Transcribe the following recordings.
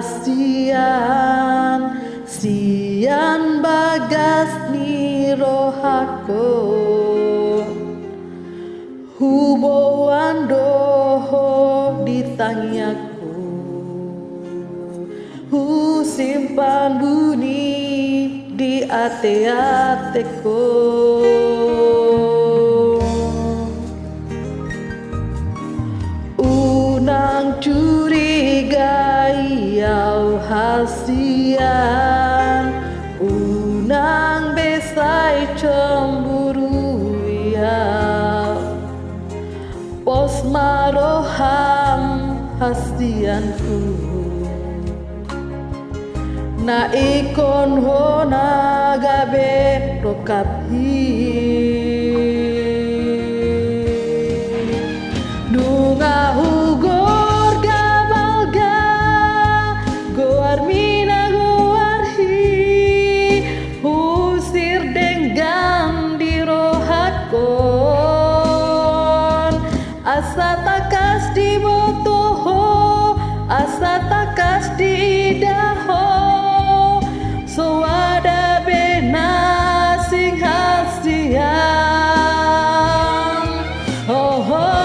hasian sian bagas ni rohako huboan doho ditanyaku hu simpan bunyi di ate-ateko unang curigai yau hasian unang besai cemburu ya pos maroham hasianku na ikon ho nagabe rokapi dunga hugor gabalga goar mina goar hi husir denggang di rohakon asa takas di botoho asa takas di daho so ada bena sing hasian oh, oh.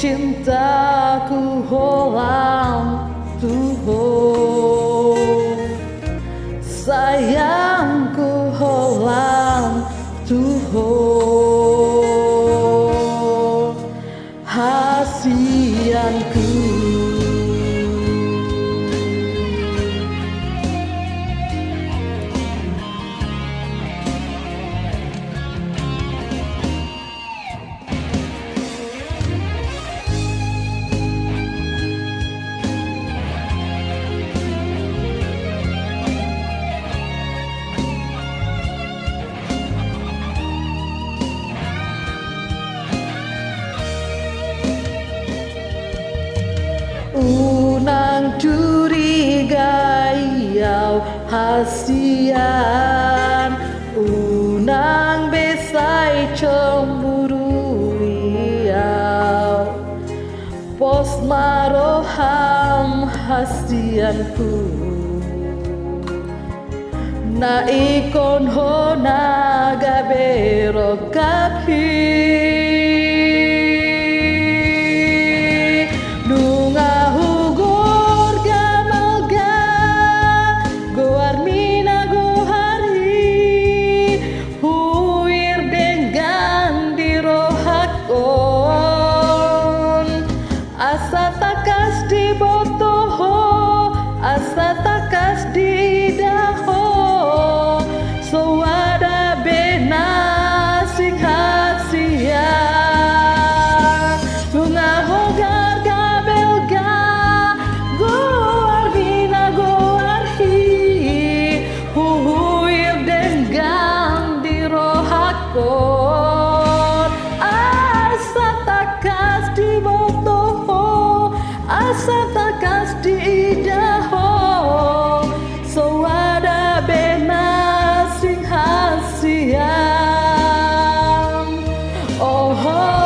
Cintaku holang tuho sayangku holang tuho hasianku unang curigai yau hasian unang besai cemburu yau pos maroham hasianku na ikon ho nagabe rokapi asa takas di botoho asa takas di daho so ada bena sing hasian bunga hogar gabelga goar bina goar hi huhuir denggang di rohakon asa takas di botoho asa takas di daho so ada bena sing hasian oh, oh.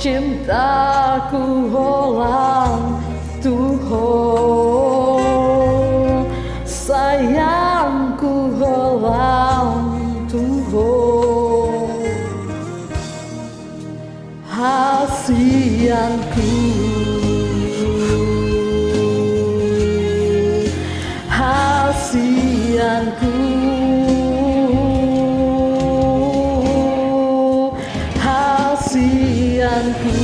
Cintaku holang tuho sayangku holang tuho hasianku hasianku hasianku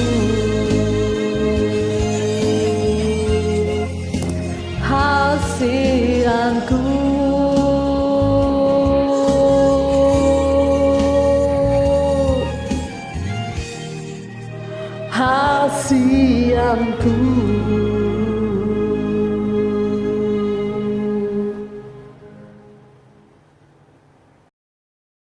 hasianku hasianku